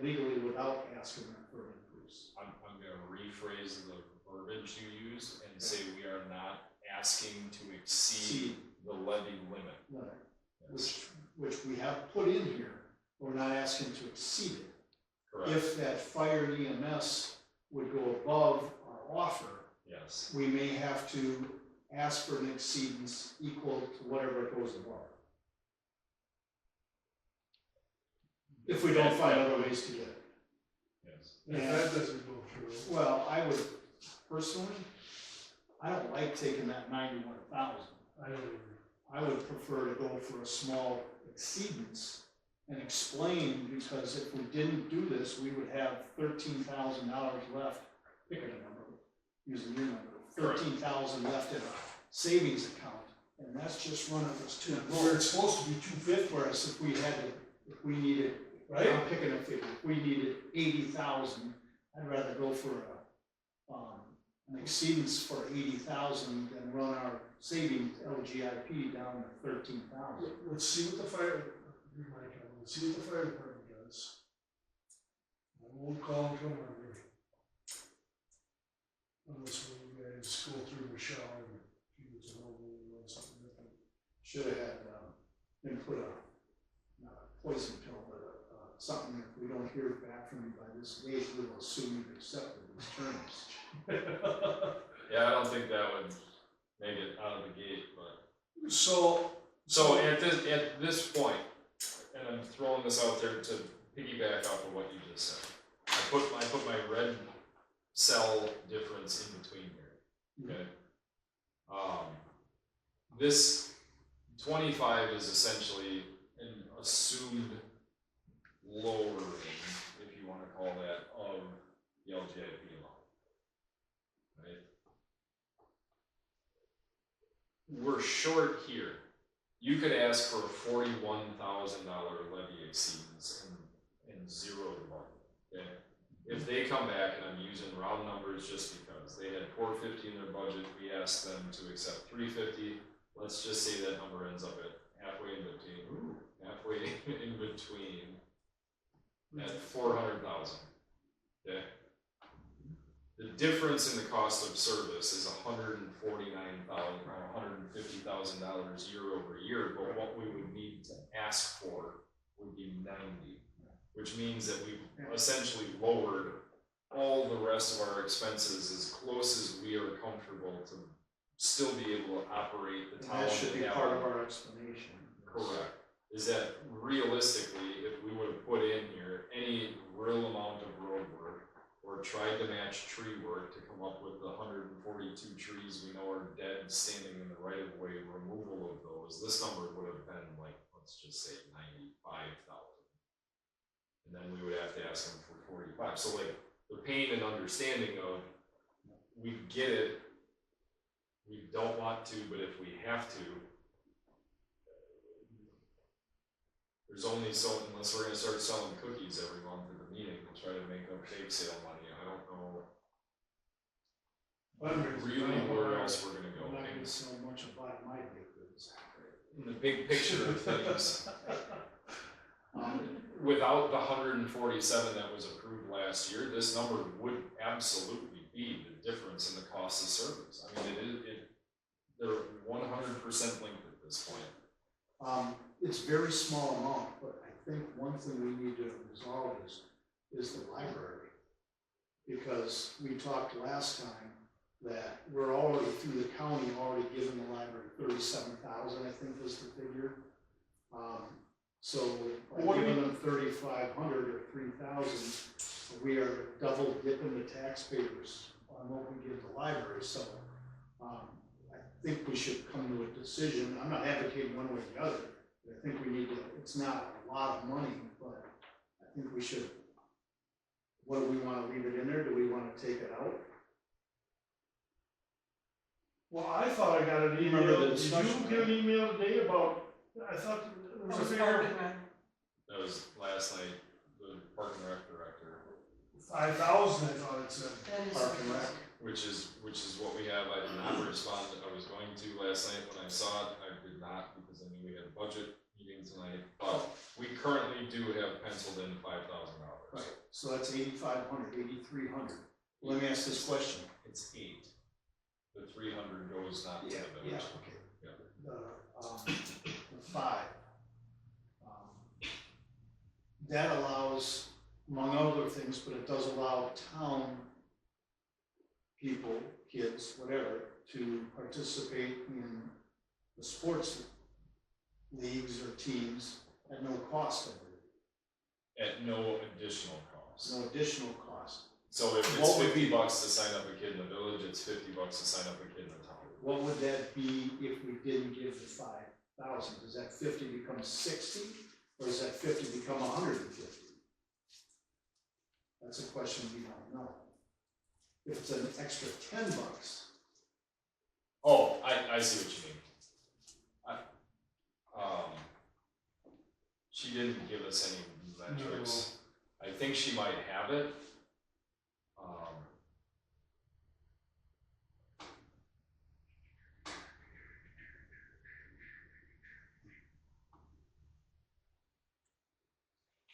it legally without asking them for an increase. I'm gonna rephrase the verbiage you used and say we are not asking to exceed the levy limit. No, Yes. which we have put in here, we're not asking to exceed it. Correct. If that fire and EMS would go above our offer, Yes. we may have to ask for an exceedance equal to whatever it goes above. If we don't find other ways to get it. Yes. If that doesn't go through. Well, I would, personally, I don't like taking that 91,000. I don't agree. I would prefer to go for a small exceedance and explain, because if we didn't do this, we would have $13,000 left, pick a number, using your number, 13,000 left in a savings account, and that's just running us too Where low. it's supposed to be 250, Whereas if we had to, if we needed, right? I'm picking a figure, if we needed 80,000, I'd rather go for an exceedance for 80,000 than run our savings LGIP down to 13,000. Let's see what the fire, let's see what the fire department does. I won't call and come over. Unless when you guys go through Michelle and she gets a hold of you or something different. Should have had, been put not a poison pill, but something, if we don't hear back from you by this date, we will assume you've accepted these terms. Yeah, I don't think that would make it out of the gate, but. So at this point, and I'm throwing this out there to piggyback off of what you just said. I put my red cell difference in between here. Okay. This 25 is essentially an assumed lowering, if you want to call that, of the LGIP law. Right? We're short here. You could ask for a $41,000 levy exceedance and zero the money. Okay? If they come back, and I'm using round numbers just because they had $450 in their budget, we asked them to accept $350. Let's just say that number ends up at halfway in between at $400,000. Okay. The difference in the cost of service is $149,000 or $150,000 year over year, but what we would need to ask for would be 90, which means that we've essentially lowered all the rest of our expenses as close as we are comfortable to still be able to operate the town. That should be part of our explanation. Correct. Is that realistically, if we would have put in here any real amount of road work or tried to match tree work to come up with the 142 trees we know are dead standing in the right of way, removal of those, this number would have been like, let's just say 95,000. And then we would have to ask them for 45. So like the pain and understanding of, we get it, we don't want to, but if we have to, there's only so, unless we're going to start selling cookies every month at the meeting to try to make up bake sale money. I don't know really where else we're going to go. I'm not going to sell much of my baked goods. In the big picture of things, without the 147 that was approved last year, this number would absolutely be the difference in the cost of service. I mean, they're 100% linked at this point. It's very small amount, but I think one thing we need to resolve is the library. Because we talked last time that we're already, through the county, already giving the library 37,000, I think was the figure. So by giving them 3,500 or 3,000, we are double dipping the taxpayers on what we give the library. So I think we should come to a decision. I'm not advocating one way or the other. I think we need to, it's not a lot of money, but I think we should, what do we want to leave it in there? Do we want to take it out? Well, I thought I got an email. Remember the Did discussion, you get an email today about, I thought there was a figure, That was last night, the Park and Rec director. 5,000, I thought it said. Park and Rec. Which is what we have. I did not respond. I was going to last night when I saw it. I did not because I knew we had a budget meeting tonight. But we currently do have penciled in $5,000. Right. so that's 8,500, 8,300. Let me ask this question. It's 8. The 300 goes not to the village. Yeah, okay. Yeah. The 5. That allows, among other things, but it does allow town people, kids, whatever, to participate in the sports leagues or teams at no cost, I believe. At no additional cost. No additional cost. So if it's $50 to sign up a kid in the village, it's $50 to sign up a kid in the town. What would that be if we didn't give the 5,000? Does that 50 become 60, or does that 50 become 150? That's a question we don't know. If it's an extra $10. Oh, I see what you mean. She didn't give us any metrics. No. I think she might have it.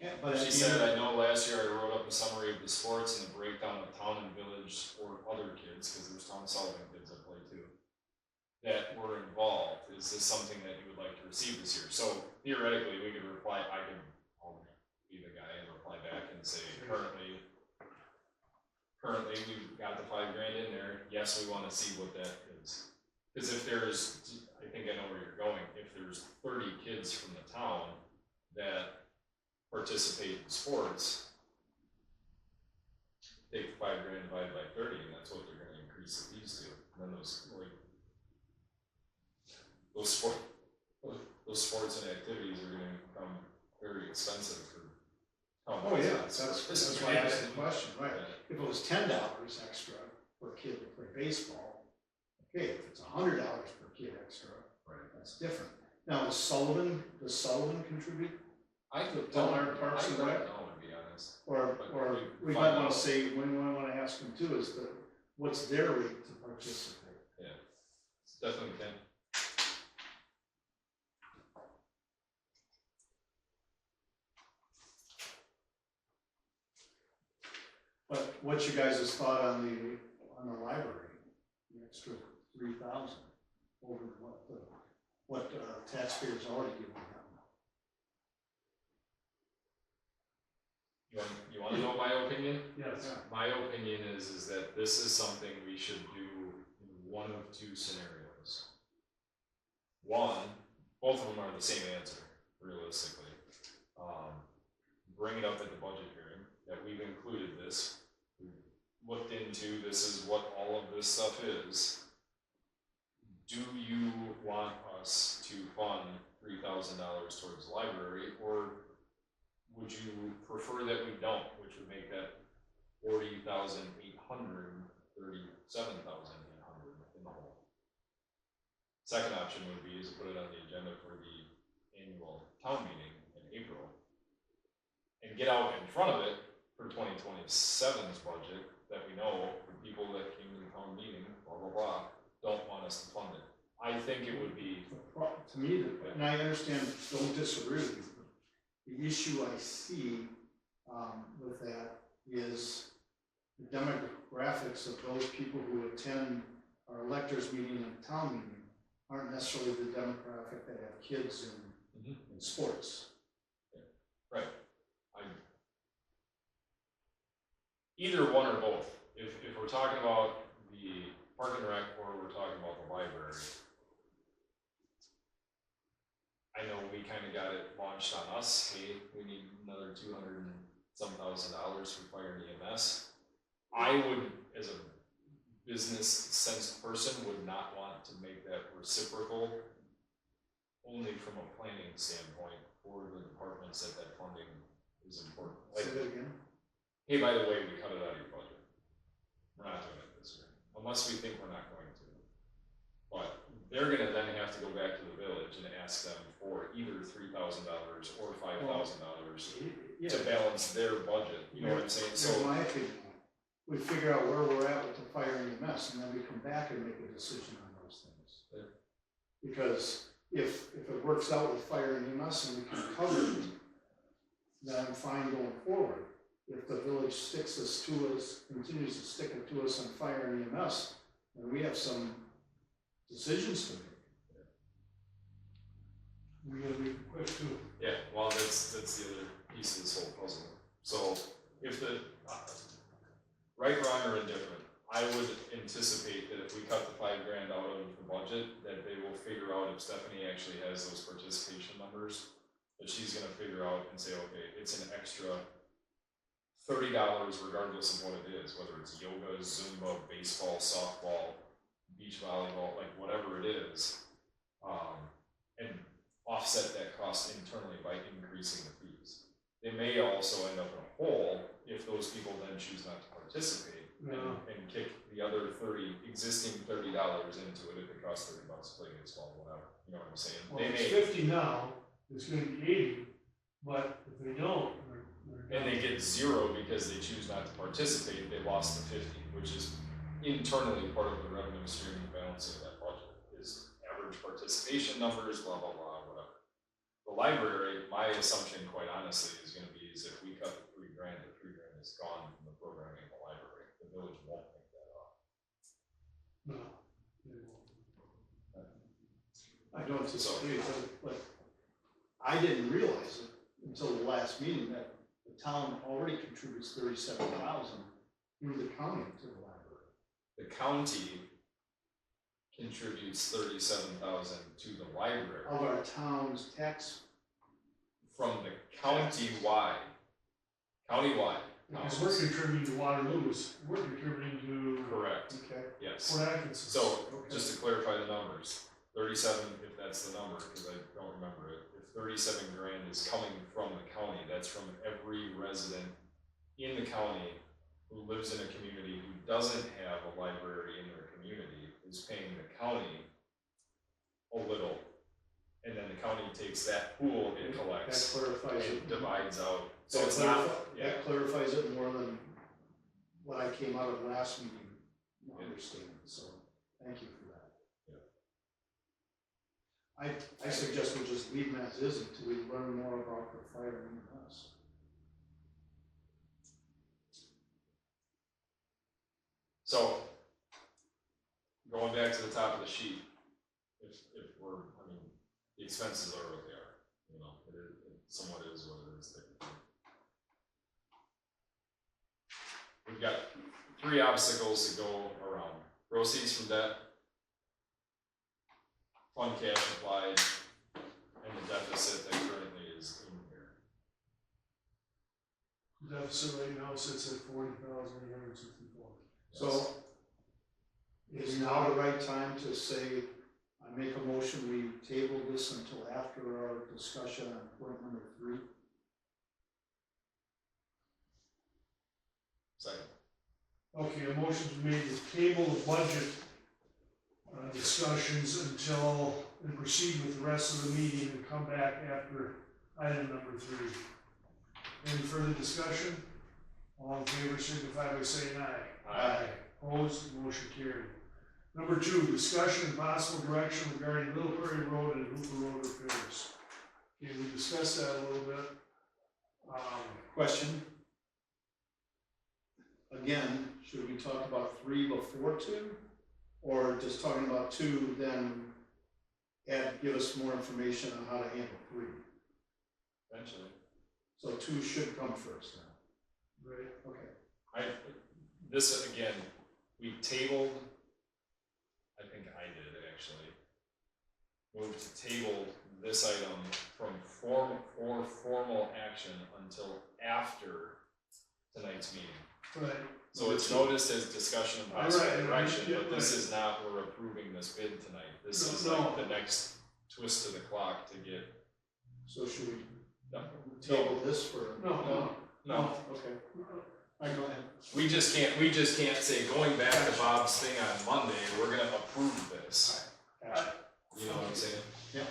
Yeah, but she said, I know last year I wrote up a summary of the sports and a breakdown of town and village or other kids, because there's town Sullivan kids that play too, that were involved. Is this something that you would like to receive this year? So theoretically, we could reply, I'll be the guy and reply back and say, currently we've got the $5,000 in there. Yes, we want to see what that is. Because if there's, I think I know where you're going, if there's 30 kids from the town that participate in sports, take $5,000 divided by 30, and that's what they're going to increase the fees to. And then those sports and activities are going to become very expensive for. Oh yeah, that's why I asked the question, right? Yeah. If it was $10 extra per kid to play baseball, okay. If it's $100 per kid extra, right, that's different. Now, does Sullivan contribute? I could tell our Parks and Rec, to be honest. Or we might want to say, we might want to ask them too, is what's their rate to participate? Yeah, it's definitely can. But what's your guys' thought on the library? The extra 3,000 over what taxpayers already give them? You want to know my opinion? Yes. My opinion is that this is something we should do in one of two scenarios. One, both of them are the same answer, realistically. Bring it up at the budget hearing, that we've included this. We've looked into, this is what all of this stuff is. Do you want us to fund $3,000 towards the library, or would you prefer that we don't, which would make that 40,800, 37,800 in the whole. Second option would be is to put it on the agenda for the annual town meeting in April and get out in front of it for 2027's budget that we know the people that came to the town meeting, blah, blah, blah, don't want us to fund it. I think it would be. To me, and I understand, don't disagree with you. The issue I see with that is the demographics of those people who attend our electors meeting and town meeting aren't necessarily the demographic that have kids in sports. Yeah. Right. Either one or both. If we're talking about the Park and Rec or we're talking about the library, I know we kind of got it launched on us. Hey, we need another $200,000 and some for fire and EMS. I would, as a business sense person, would not want to make that reciprocal, only from a planning standpoint for the departments that funding is important. Say that again. Hey, by the way, we cut it out of your budget. We're not doing it this year, unless we think we're not going to. But they're going to then have to go back to the village and ask them for either $3,000 or $5,000 to balance their budget. You know what I'm saying? So, in my opinion, we figure out where we're at with the fire and EMS, and then we come back and make a decision on those things. Yeah. Because if it works out with fire and EMS and we can cover it, then I'm fine going forward. If the village village continues to stick it to us on fire and EMS, and we have some decisions to make. We gotta make it quick too. Yeah, well, that's the other piece of this whole puzzle. So if the, right, wrong, or indifferent, I would anticipate that if we cut the $5,000 out of the budget, that they will figure out if Stephanie actually has those participation numbers, that she's gonna figure out and say, okay, it's an extra $30 regardless of what it is, whether it's yoga, Zumba, baseball, softball, beach volleyball, like whatever it is, and offset that cost internally by increasing the fees. They may also end up in a hole if those people then choose not to participate and kick the other existing $30 into it if it costs $30 to play baseball, whatever. You know what I'm saying? Well, it's 50 now, it's gonna be 80, but if they don't, and they get 0 because they choose not to participate, they lost the 50, which is internally part of the revenue stream balancing of that budget, is average participation numbers, blah, blah, blah, whatever. The library, my assumption, quite honestly, is gonna be is if we cut the $3,000, the $3,000 is gone from the programming of the library. The village won't pick that up. no, they won't. I don't disagree, but I didn't realize it until the last meeting that the town already contributes $37,000 through the county to the library. The county contributes $37,000 to the library Of our town's tax. from the countywide. Because we're contributing to Waterloo's, we're contributing to Correct. Okay. Yes. Fort Atkinson. So just to clarify the numbers, 37, if that's the number, because I don't remember it. If $37,000 is coming from the county, that's from every resident in the county who lives in a community who doesn't have a library in their community is paying the county a little, and then the county takes that pool it collects That clarifies and it. divides out. So That it's not, That clarifies it more than what I came out of last meeting understanding, so thank you for that. I suggest we just leave them as is until we learn more about the fire and EMS. So, going back to the top of the sheet, if we're, I mean, the expenses are what they are, you know, it somewhat is what it is. We've got 3 obstacles to go around. Proceeds from debt, fund cash applied, and the deficit that currently is in here. The deficit right now sits at 40,864. So, is now the right time to say, I make a motion, we table this until after our discussion on point number 3? Second. Okay, a motion's made to table the budget discussions until, and proceed with the rest of the meeting and come back after item number 3. Any further discussion? All in favor signify by saying aye. Aye. Opposed, motion carried. Number 2, discussion and possible direction regarding Little Prairie Road and Hooper Road repairs. Okay, we discussed that a little bit. Question? Again, should we talk about 3 before 2? Or just talking about 2, then give us more information on how to handle 3? Eventually. So 2 should come first now. Right. Okay. This, again, we tabled, I think I did actually, moved to table this item from formal action until after tonight's meeting. Right. So it's noticed as discussion and possible Right, direction, yeah, but this right. is not, we're approving this bid tonight. This is No. like the next twist to the clock to get. So should we No. table this for? No. Okay. I go ahead. We just can't say, going back to Bob's thing on Monday, we're gonna approve this. Gotcha. You know what I'm saying? Yeah.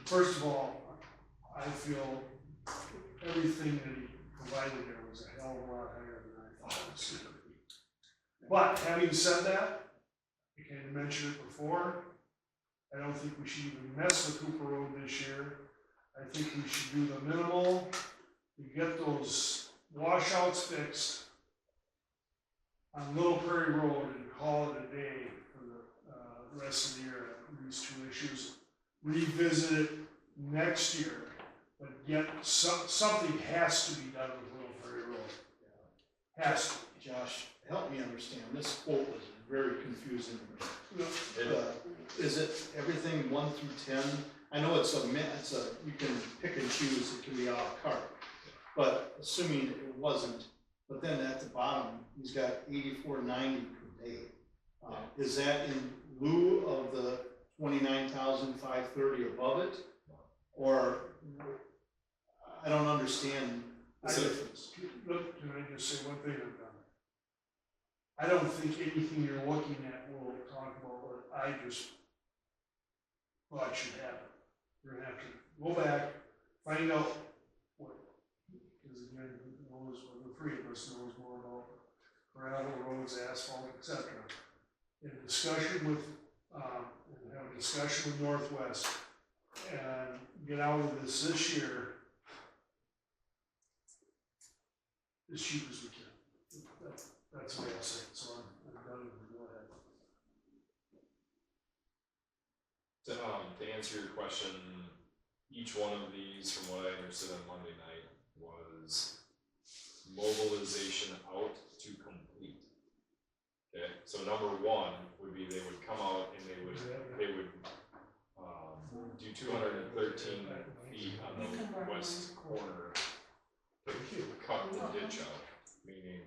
First of all, I feel everything that he provided there was a hell of a lot higher than I thought it was going to be. But having said that, I kind of mentioned it before, I don't think we should even mess with Hooper Road this year. I think we should do the minimal to get those washouts fixed on Little Prairie Road and call it a day for the rest of the year, these two issues. Revisit it next year, but yet something has to be done with Little Prairie Road. Has to. Josh, help me understand, this quote was very confusing to me. Yeah. Is it everything 1 through 10? I know you can pick and choose, it can be a la carte, but assuming it wasn't, but then at the bottom, he's got $84.90 per day. Is that in lieu of the $29,530 above it? Or, I don't understand the difference. Look, can I just say one thing I've done? I don't think anything you're looking at will talk about what I just thought should happen. You're gonna have to go back, find out what, because again, who knows, well, the three of us knows more about gravel, roads, asphalt, etc. In a discussion with, and have a discussion with Northwest, and get out of this year as cheap as we can. That's what I'm saying, so I'm done, go ahead. To answer your question, each one of these, from what I understood on Monday night, was mobilization out to complete. Okay, so number one would be they would come out and they would do 213 feet on the west corner to cut the ditch out, meaning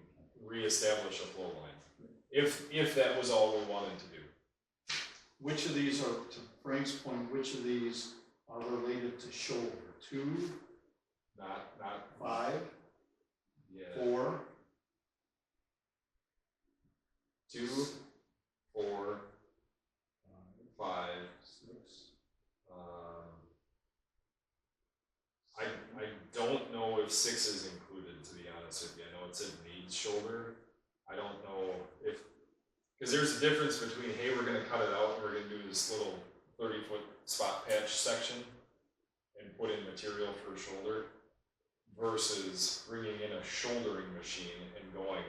reestablish a flow line. If that was all we wanted to do. Which of these are, to Frank's point, which of these are related to shoulder? 2, Not 5, yeah. 4, 2, 4, 5, 6. I don't know if 6 is included, to be honest with you. I know it said needs shoulder. I don't know if, because there's a difference between, hey, we're going to cut it out and we're going to do this little 30-foot spot patch section and put in material for a shoulder versus bringing in a shouldering machine and going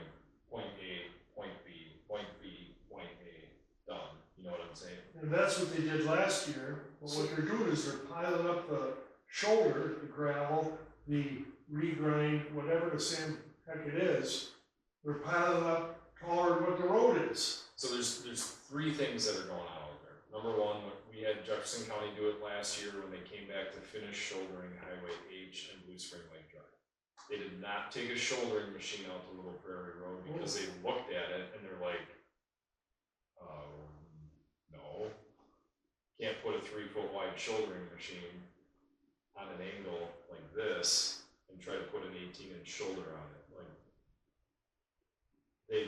point A, point B, point B, point A, done. You know what I'm saying? And that's what they did last year, but what they're doing is they're piling up the shoulder, the gravel, the regrind, whatever the same heck it is, they're piling up taller than what the road is. So there's 3 things that are going on out there. Number one, we had Jefferson County do it last year when they came back to finish shouldering Highway H and Blue Spring Lake Drive. They did not take a shouldering machine out to Little Prairie Road because they looked at it and they're like, no, can't put a 3-foot wide shouldering machine on an angle like this and try to put an 18-inch shoulder on it. Like they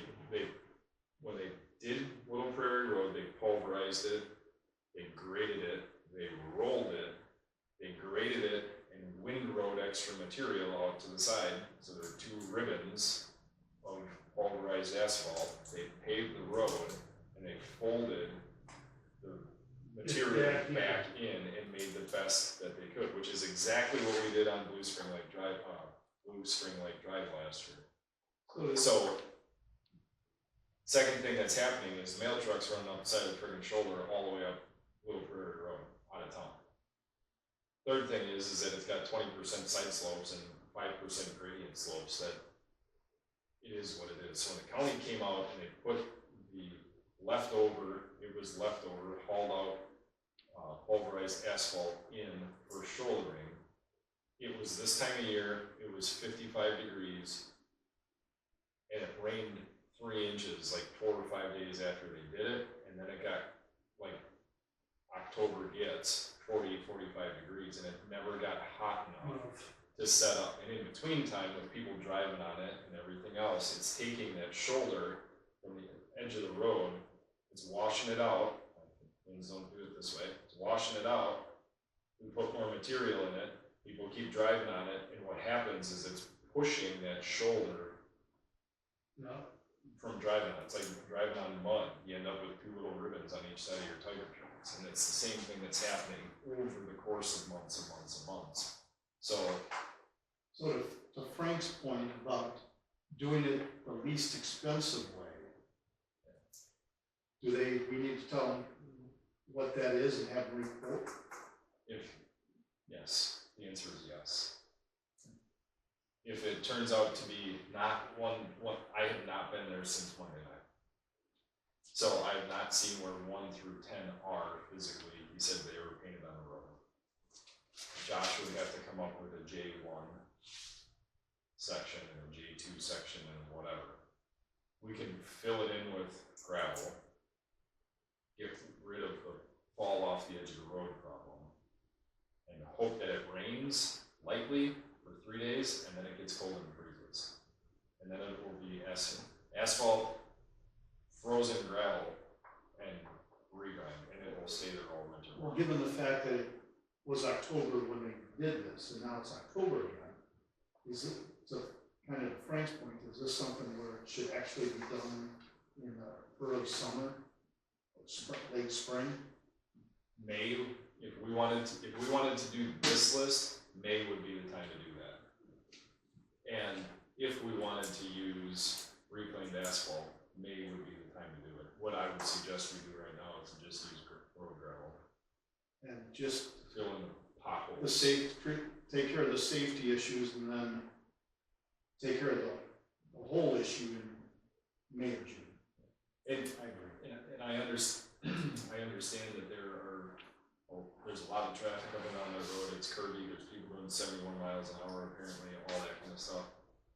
when they did Little Prairie Road, they pulverized it, they graded it, they rolled it, they graded it, and windrowed extra material out to the side. So there are 2 ribbons of pulverized asphalt. They paved the road and they folded the material back in and made the best that they could, which is exactly what we did on Blue Spring Lake Drive last year. So, second thing that's happening is mail trucks running up the side of the friggin' shoulder all the way up Little Prairie Road out of town. Third thing is that it's got 20% side slopes and 5% gradient slopes. That it is what it is. So when the county came out and they put the leftover, hauled out pulverized asphalt in for shouldering, it was this time of year, it was 55 degrees, and it rained 3 inches like 4 or 5 days after they did it, and then it got like October gets 40, 45 degrees, and it never got hot enough to set up. And in between time, with people driving on it and everything else, it's taking that shoulder from the edge of the road, it's washing it out. Things don't do it this way. It's washing it out. We put more material in it. People keep driving on it, and what happens is it's pushing that shoulder from driving on. It's like driving on mud. You end up with 2 little ribbons on each side of your tire joints, and it's the same thing that's happening over the course of months and months and months. So So to Frank's point about doing it the least expensive way, we need to tell them what that is and have them report? Yes, the answer is yes. If it turns out to be not one, I have not been there since Monday night. So I have not seen where 1 through 10 are physically. He said they were painted on the road. Josh would have to come up with a J1 section and a J2 section and whatever. We can fill it in with gravel, get rid of the fall off the edge of the road problem, and hope that it rains lightly for 3 days, and then it gets cold and freezes. And then it will be asphalt, frozen gravel, and regrind, and it will stay there all winter. Well, given the fact that it was October when they did this, and now it's October again, is it, to kind of Frank's point, is this something where it should actually be done in the early summer, late spring? May, if we wanted to do this list, May would be the time to do that. And if we wanted to use reclaimed asphalt, May would be the time to do it. What I would suggest we do right now is to just use road gravel. And just fill in the potholes. Take care of the safety issues, and then take care of the whole issue in May or June. And I agree. And I understand that there's a lot of traffic up and down that road. It's curvy. There's people doing 71 miles an hour apparently, all that kind of stuff.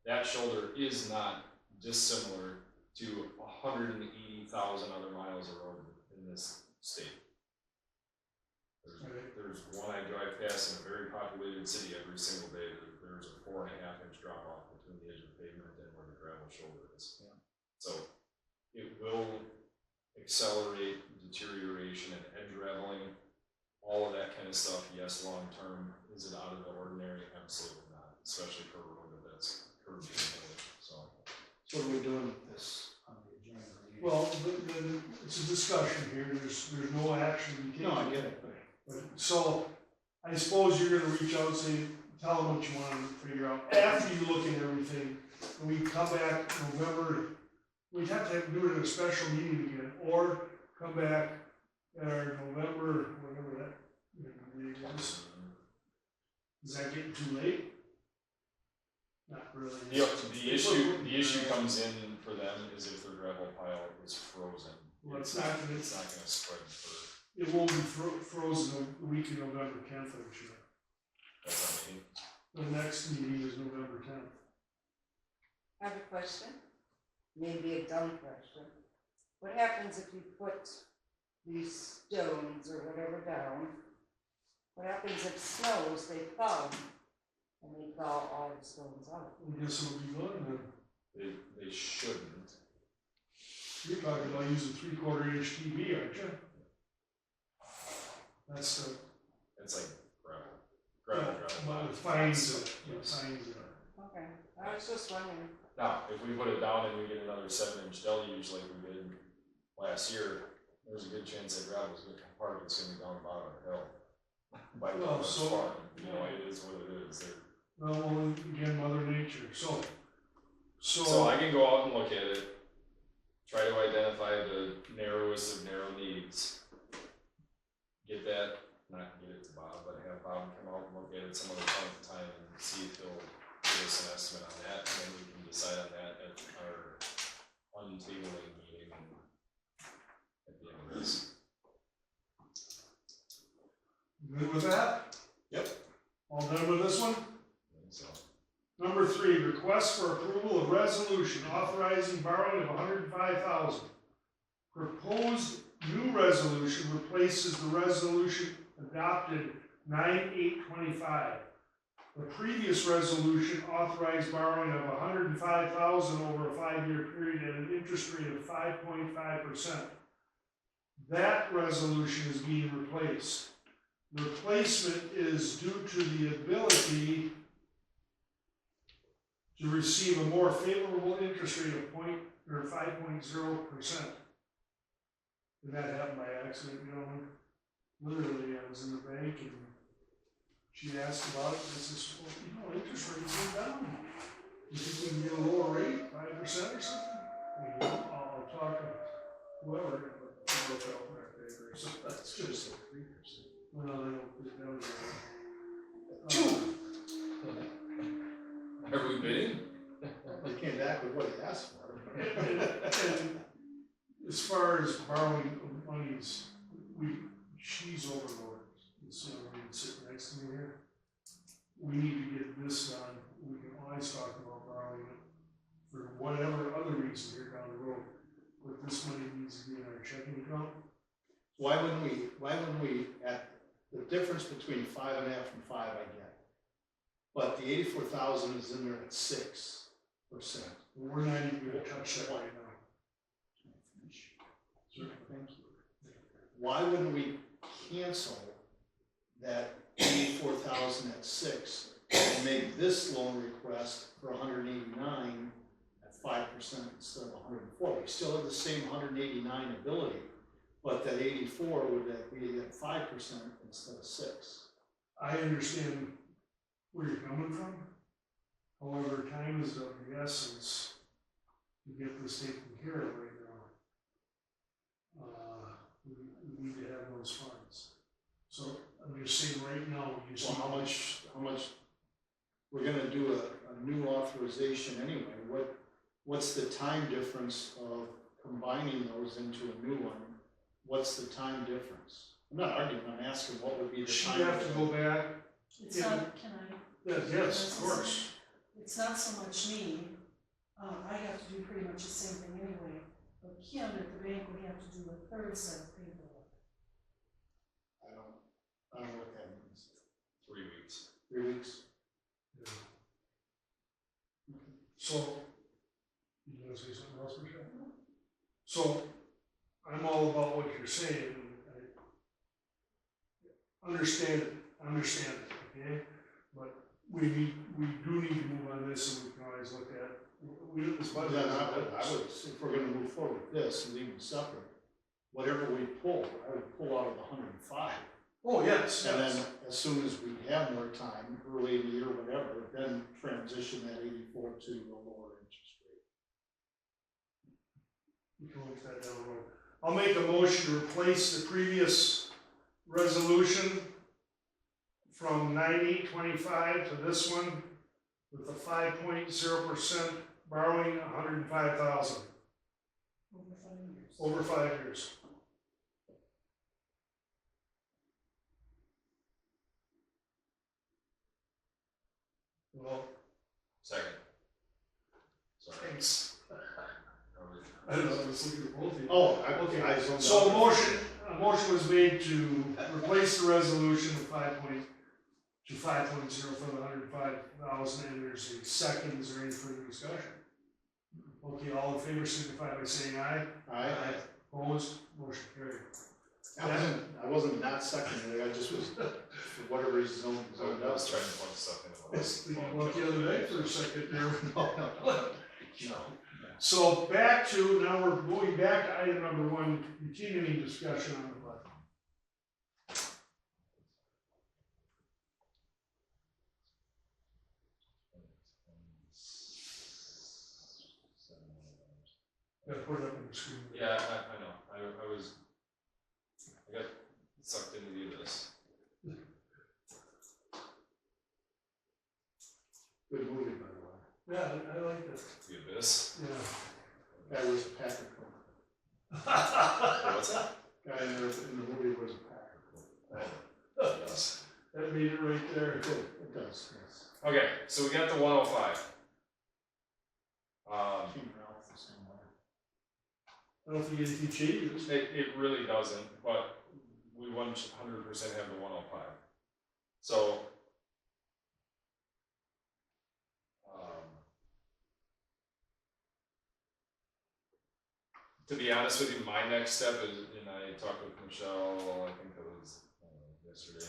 That shoulder is not dissimilar to 180,000 other miles of road in this state. There's one I drive past in a very populated city every single day. There's a 4.5-inch drop off between the edge of the pavement and where the gravel shoulder is. Yeah. So it will accelerate deterioration and edge raveling, all of that kind of stuff. Yes, long term, is it out of the ordinary? Absolutely not, especially for a road that's curved and hilly. So what are we doing with this on the agenda? Well, it's a discussion here, there's no action taken. No, I get it. So, I suppose you're gonna reach out and say, tell them what you want to figure out, after you look at everything, and we come back November, we'd have to do it in a special meeting again, or come back at our November, whatever that meeting is. Is that getting too late? Not really. The issue comes in for them is if their gravel pile is frozen. Well, it's not gonna spread for. It won't be frozen the week of November 10th, I'm sure. That's what I mean. The next meeting is November 10th. I have a question, maybe a dumb question. What happens if you put these stones or whatever down? What happens if snows, they thaw, and they thaw all the stones out? I guess it'll be gone then. They shouldn't. You're talking about using 3/4 inch TV, aren't you? That's like gravel. Well, with fines, fines. Okay, I was just wondering. Now, if we put it down and we get another 7-inch deluge like we did last year, there's a good chance that gravel's part of it's gonna be down the bottom of the hill. By the farm, you know, it is what it is. Well, again, Mother Nature. So I can go out and look at it, try to identify the narrowest of narrow needs. Get that, not get it to Bob, but have Bob come out and look at it some other point in time and see if he'll give us an estimate on that, and then we can decide on that at our untabling meeting at the end of this. Good with that? Yep. All done with this one? I think so. Number 3, request for approval of resolution authorizing borrowing of $105,000. Proposed new resolution replaces the resolution adopted 9/8/25. The previous resolution authorized borrowing of $105,000 over a 5-year period at an interest rate of 5.5%. That resolution is being replaced. The replacement is due to the ability to receive a more favorable interest rate of 5.0%. Did that happen by accident, gentlemen? Literally, I was in the bank and she asked about it, and I says, well, you know, interest rates are down. You think we can get a lower rate, 5% or something? And, you know, I'll talk to whoever, but it worked out in our favor, so that's Should good. have said 3%. Well, I don't think that was right. Two. Are we bidding? They came back with what he asked for. And as far as borrowing monies, she's overloaded. This young lady sitting next to me here. We need to get this done. We can always talk about borrowing it for whatever other reason here down the road. But this money needs to be in our checking account. Why wouldn't we, at the difference between 5.5 and 5, I get. But the 84,000 is in there at 6%. We're not even gonna touch that right now. Thank you. Why wouldn't we cancel that 84,000 at 6 and make this loan request for 189 at 5% instead of 140? We still have the same 189 ability, but that 84 would be at 5% instead of 6. I understand where you're coming from. However, time is of the essence to get this taken care of right now. We need to have those funds. So I'm just saying right now, we just. Well, how much, we're gonna do a new authorization anyway. What's the time difference of combining those into a new one? What's the time difference? I'm not arguing, I'm asking what would be the She'd time. have to go back. It's not, can I? Yes, of course. It's not so much me, I have to do pretty much the same thing anyway, but Kim at the bank would have to do a third set of paperwork. I don't know what that means. 3 weeks. 3 weeks? Yeah. So, you gonna say something else, Michelle? So, I'm all about what you're saying, and I understand it, okay? But we do need to move on this, and we can always look at, this But budget. then I would, if we're gonna move forward with this and leave them separate, whatever we pull, I would pull out of the 105. Oh, yes, And yes. then as soon as we have more time, early in the year, whatever, then transition that 84 to a lower interest rate. We can look that down the road. I'll make a motion to replace the previous resolution from 9825 to this one with a 5.0% borrowing, 105,000 Over 5 years. over 5 years. Well, Second. Sorry. thanks. Are we- I don't know, I was looking at both of you. Oh, Okay, I zoned so out. a motion was made to replace the resolution of 5.0 for the 105,000, and there's a second. Is there any further discussion? Okay, all in favor signify by saying aye. Opposed, motion carried. I wasn't not seconding it, I just was, for whatever reason, zoned I out. was trying to point stuff in. Did you look the other day for a second there? No. So back to, now we're going back to item number 1, continuing discussion on the budget. Gotta put it up on the screen. Yeah, I know, I got sucked into this. Good movie, by the way. Yeah, I like that. The Abyss. Yeah. Guy was a Packer cook. What's that? Guy in the movie was a Packer cook. Yes. That made it right there. It does, yes. Okay, so we got the 105. King Ralph the same way. I don't think anything changes. It really doesn't, but we 100% have the 105. So, to be honest with you, my next step is, and I talked with Michelle, I think it was yesterday,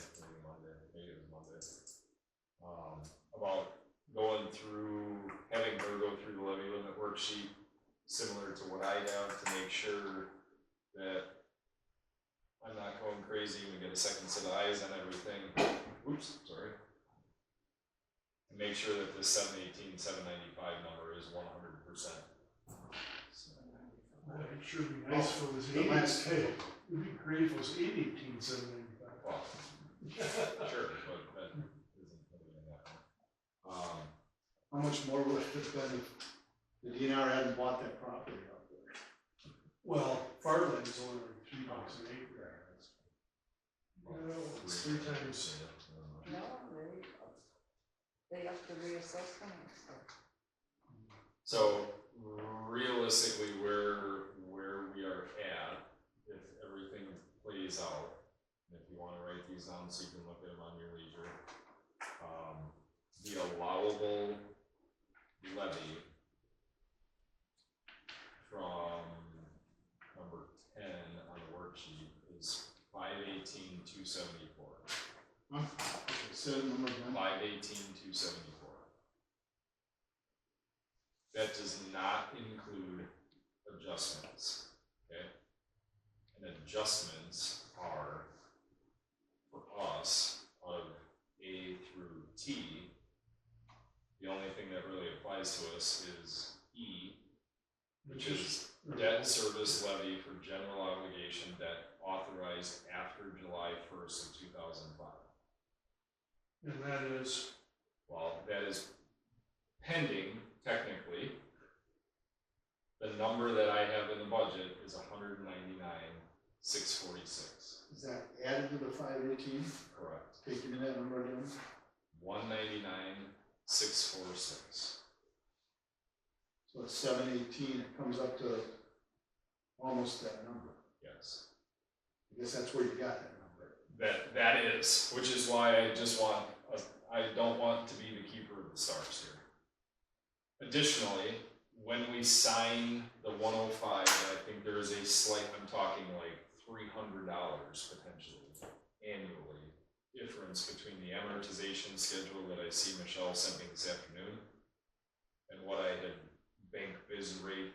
maybe Monday, about going through, having her go through the levy limit worksheet, similar to what I have, to make sure that I'm not going crazy and we get a second set of eyes on everything. oops, sorry. And make sure that this 718,795 number is 100%. Boy, it sure be nice if it was the last- hey, it'd be great if it was 818,795. Well, sure, but that isn't really gonna happen. How much more would it have been if the DNR hadn't bought that property up there? Well, farmland is only like $3 an acre. It's 3 times. No, they have to reassess them and stuff. So realistically, where we are at, if everything plays out, and if you want to write these down so you can look at them on your leisure, the allowable levy from number 10 on the worksheet is 518,274. Said number one. 518,274. That does not include adjustments, okay? And adjustments are, for us, out of A through T, the only thing that really applies to us is E, which is debt service levy for general obligation debt authorized after July 1st of 2005. And that is, Well, that is pending, technically. The number that I have in the budget is 199,646. Is that added to the 518? Correct. Okay, give me that number again. 199,646. So it's 718, it comes up to almost that number. Yes. I guess that's where you got that number. That is, which is why I just want, I don't want to be the keeper of the stars here. Additionally, when we sign the 105, I think there is a slight, I'm talking like $300 potentially annually difference between the amortization schedule that I see Michelle sent me this afternoon and what I had bank biz rate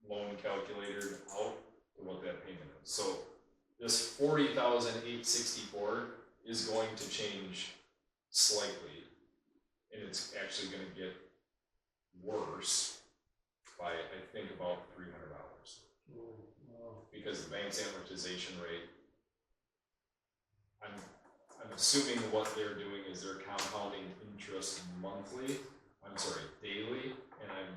loan calculated out to what that payment is. So this 40,864 is going to change slightly, and it's actually going to get worse by, I think, about $300. Because the bank's amortization rate, I'm assuming what they're doing is they're compounding interest daily, and I'm,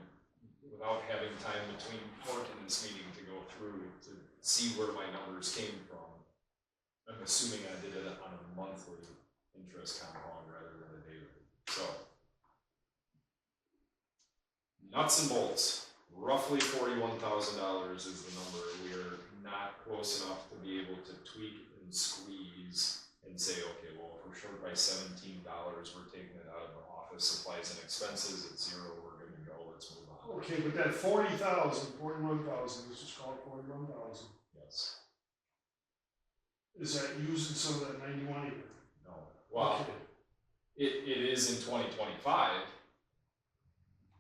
without having time between work and this meeting to go through to see where my numbers came from, I'm assuming I did it on a monthly interest compound rather than a daily. So, nuts and bolts, roughly $41,000 is the number. We are not close enough to be able to tweak and squeeze and say, okay, well, if we're short by $17, we're taking it out of the office supplies and expenses at 0, we're good to go, let's move on. okay, but that 41,000, let's just call it 41,000. Yes. Is that using some of that 91 acre? No. Well, Okay. it is in 2025,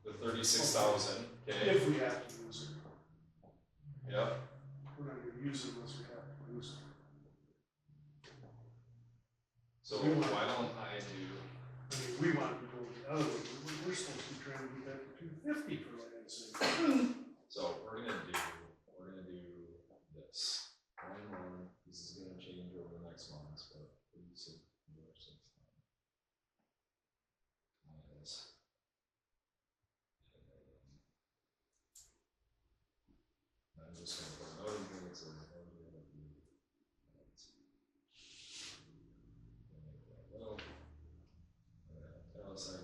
the 36,000, okay? If we have to use it. Yep. We're not gonna use it unless we have to use it. So why don't I do, I mean, we want to go the other way, we're supposed to be trying to get that to 250 for land sake. so we're gonna do this. This is gonna change over the next months, but please see. I'm just gonna put another thing that says italicized